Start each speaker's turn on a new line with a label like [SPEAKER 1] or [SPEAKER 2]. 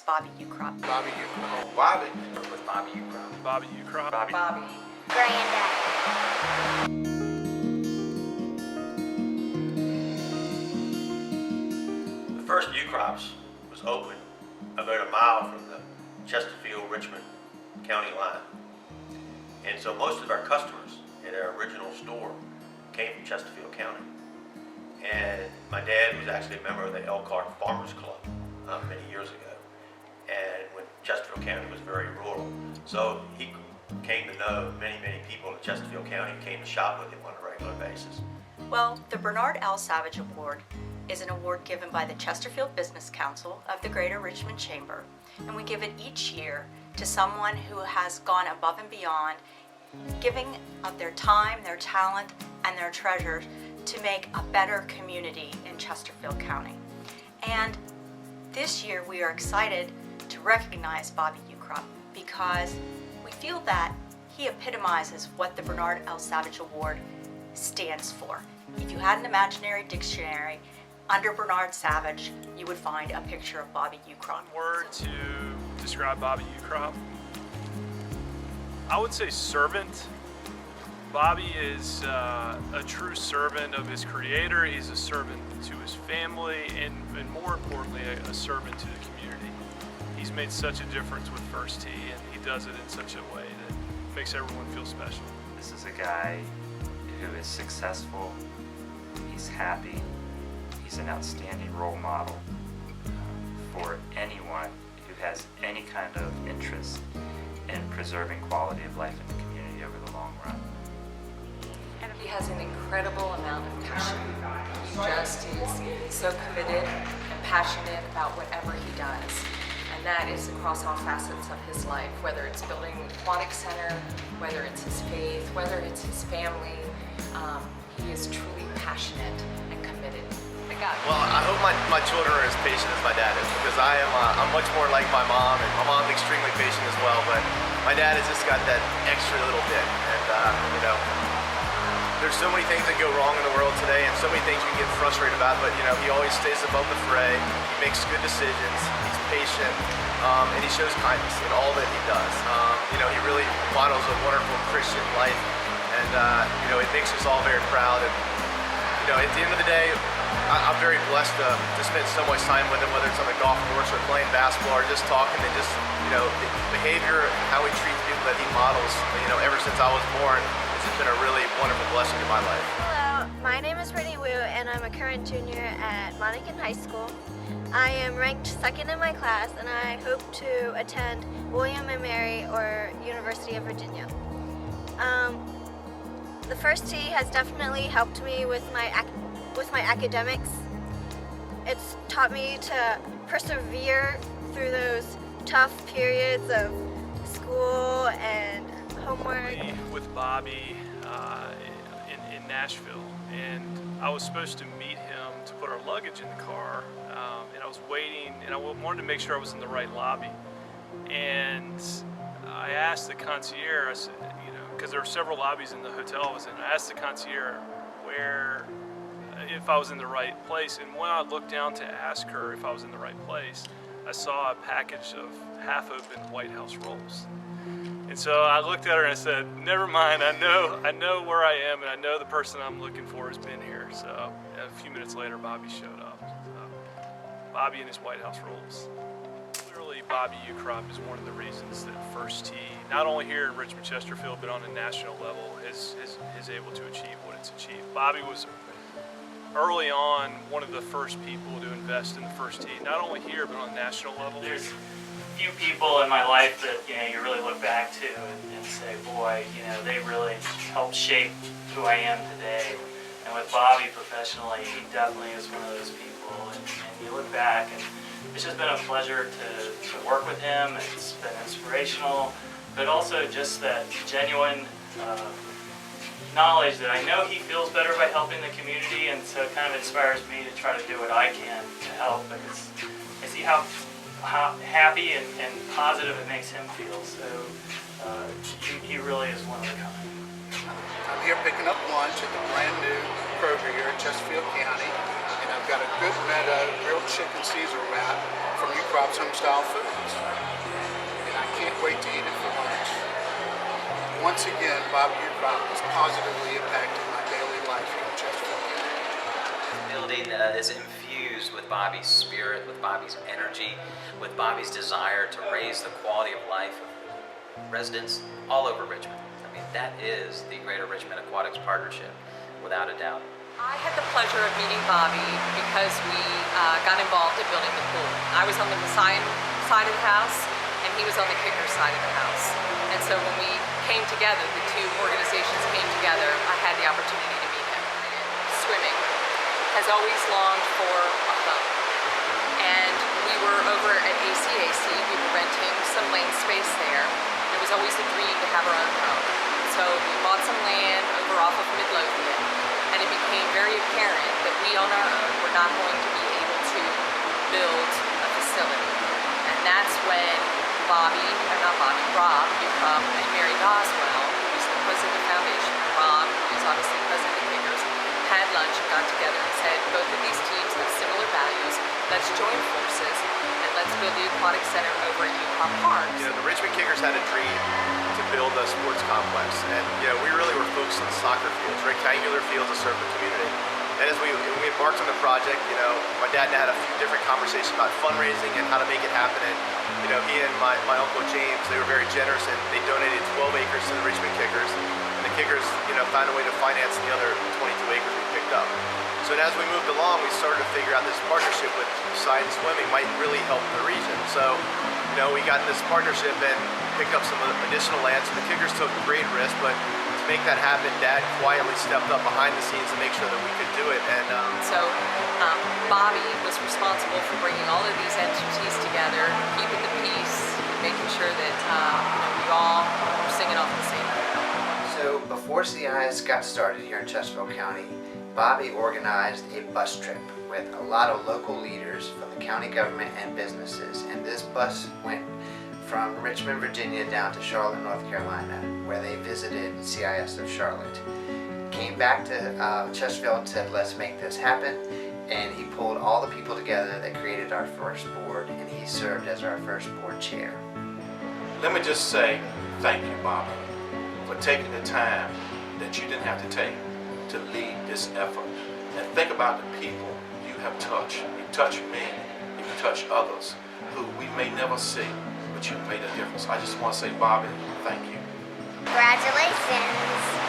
[SPEAKER 1] Bobby Ukrop.
[SPEAKER 2] Bobby Ukrop. Bobby.
[SPEAKER 3] With Bobby Ukrop.
[SPEAKER 4] Bobby Ukrop.
[SPEAKER 1] Bobby.
[SPEAKER 5] Granddad.
[SPEAKER 3] The first Ukrops was opened about a mile from the Chesterfield Richmond County line. And so most of our customers at our original store came from Chesterfield County. And my dad was actually a member of the Elkhart Farmers Club many years ago. And when Chesterfield County was very rural. So he came to know many people in Chesterfield County and came to shop with him on a regular basis.
[SPEAKER 1] Well, the Bernard L. Savage Award is an award given by the Chesterfield Business Council of the Greater Richmond Chamber, and we give it each year to someone who has gone above and beyond, giving of their time, their talent, and their treasures to make a better community in Chesterfield County. And this year we are excited to recognize Bobby Ukrop because we feel that he epitomizes what the Bernard L. Savage Award stands for. If you had an imaginary dictionary under Bernard Savage, you would find a picture of Bobby Ukrop.
[SPEAKER 4] One word to describe Bobby Ukrop, I would say servant. Bobby is a true servant of his creator. He's a servant to his family, and more importantly, a servant to the community. He's made such a difference with First Tee, and he does it in such a way that makes everyone feel special.
[SPEAKER 6] This is a guy who is successful, he's happy, he's an outstanding role model for anyone who has any kind of interest in preserving quality of life in the community over the long run.
[SPEAKER 7] He has an incredible amount of passion. He just is so committed and passionate about whatever he does. And that is across all facets of his life, whether it's building an aquatic center, whether it's his faith, whether it's his family. He is truly passionate and committed.
[SPEAKER 8] Well, I hope my children are as patient as my dad is, because I'm much more like my mom, and my mom's extremely patient as well, but my dad has just got that extra little bit. And there's so many things that go wrong in the world today, and so many things we get frustrated about, but he always stays above the fray. He makes good decisions, he's patient, and he shows kindness in all that he does. He really models a wonderful Christian life, and it makes us all very proud. And at the end of the day, I'm very blessed to spend so much time with him, whether it's on the golf course or playing basketball or just talking, and just the behavior, how he treats people that he models, ever since I was born. It's been a really wonderful blessing in my life.
[SPEAKER 5] Hello, my name is Brittany Wu, and I'm a current junior at Monacan High School. I am ranked second in my class, and I hope to attend William & Mary or University of Virginia. The First Tee has definitely helped me with my academics. It's taught me to persevere through those tough periods of school and homework.
[SPEAKER 4] With Bobby in Nashville, and I was supposed to meet him to put our luggage in the car, and I was waiting, and I wanted to make sure I was in the right lobby. And I asked the concierge, I said, because there were several lobbies in the hotel I was in, I asked the concierge if I was in the right place, and when I looked down to ask her if I was in the right place, I saw a package of half-open White House rolls. And so I looked at her and I said, never mind, I know where I am, and I know the person I'm looking for has been here. So a few minutes later, Bobby showed up. So, Bobby and his White House rolls. Clearly, Bobby Ukrop is one of the reasons that First Tee, not only here in Richmond Chesterfield, but on a national level, is able to achieve what it's achieved. Bobby was early on one of the first people to invest in the First Tee, not only here, but on a national level.
[SPEAKER 9] There's few people in my life that you really look back to and say, boy, they really helped shape who I am today. And with Bobby professionally, he definitely is one of those people. And you look back, and it's just been a pleasure to work with him. It's been inspirational, but also just that genuine knowledge that I know he feels better by helping the community, and so it kind of inspires me to try to do what I can to help, because I see how happy and positive it makes him feel. So he really is one of a kind.
[SPEAKER 2] I'm here picking up lunch at the brand new Kroger here in Chesterfield County, and I've got a good Meadow grilled chicken Caesar wrap from Ukrop's Homestyle Foods, and I can't wait to eat it for lunch. Once again, Bobby Ukrop has positively impacted my daily life here in Chesterfield County.
[SPEAKER 10] The building is infused with Bobby's spirit, with Bobby's energy, with Bobby's desire to raise the quality of life of residents all over Richmond. I mean, that is the Greater Richmond Aquatics Partnership, without a doubt.
[SPEAKER 7] I had the pleasure of meeting Bobby because we got involved in building the pool. I was on the Messiah side of the house, and he was on the Kicker side of the house. And so when we came together, the two organizations came together, I had the opportunity to meet him. Swimming has always longed for a home. And we were over at ACAC, we were renting some lane space there. It was always a dream to have our own home. So we bought some land over off of Midlothian, and it became very apparent that we on our own were not going to be able to build a facility. And that's when Rob Ukrop and Mary Boswell, who is the president of the foundation, Rob, who is obviously president of the Kickers, had lunch and got together and said, both of these teams have similar values, let's join forces and let's build the aquatic center over at Ukrop Park.
[SPEAKER 8] You know, the Richmond Kickers had a dream to build a sports complex, and you know, we really were focused on soccer fields, rectangular fields to serve the community. And as we embarked on the project, you know, my dad and I had a few different conversations about fundraising and how to make it happen. And you know, he and my uncle James, they were very generous, and they donated 12 acres to the Richmond Kickers. And the Kickers, you know, found a way to finance the other 22 acres we picked up. So as we moved along, we started to figure out this partnership with science swimming might really help the region. So, you know, we got this partnership and picked up some additional land. So the Kickers took great risk, but to make that happen, Dad quietly stepped up behind the scenes to make sure that we could do it. And
[SPEAKER 7] Bobby was responsible for bringing all of these entities together, keeping the peace, making sure that we all were singing off the same note.
[SPEAKER 11] So before CIS got started here in Chesterfield County, Bobby organized a bus trip with a lot of local leaders from the county government and businesses, and this bus went from Richmond, Virginia down to Charlotte, North Carolina, where they visited CIS of Charlotte. Came back to Chesterfield and said, let's make this happen, and he pulled all the people together that created our first board, and he served as our first board chair.
[SPEAKER 12] Let me just say thank you, Bobby, for taking the time that you didn't have to take to lead this effort. And think about the people you have touched. You touched me, you touched others who we may never see, but you made a difference. I just want to say, Bobby, thank you.
[SPEAKER 5] Congratulations.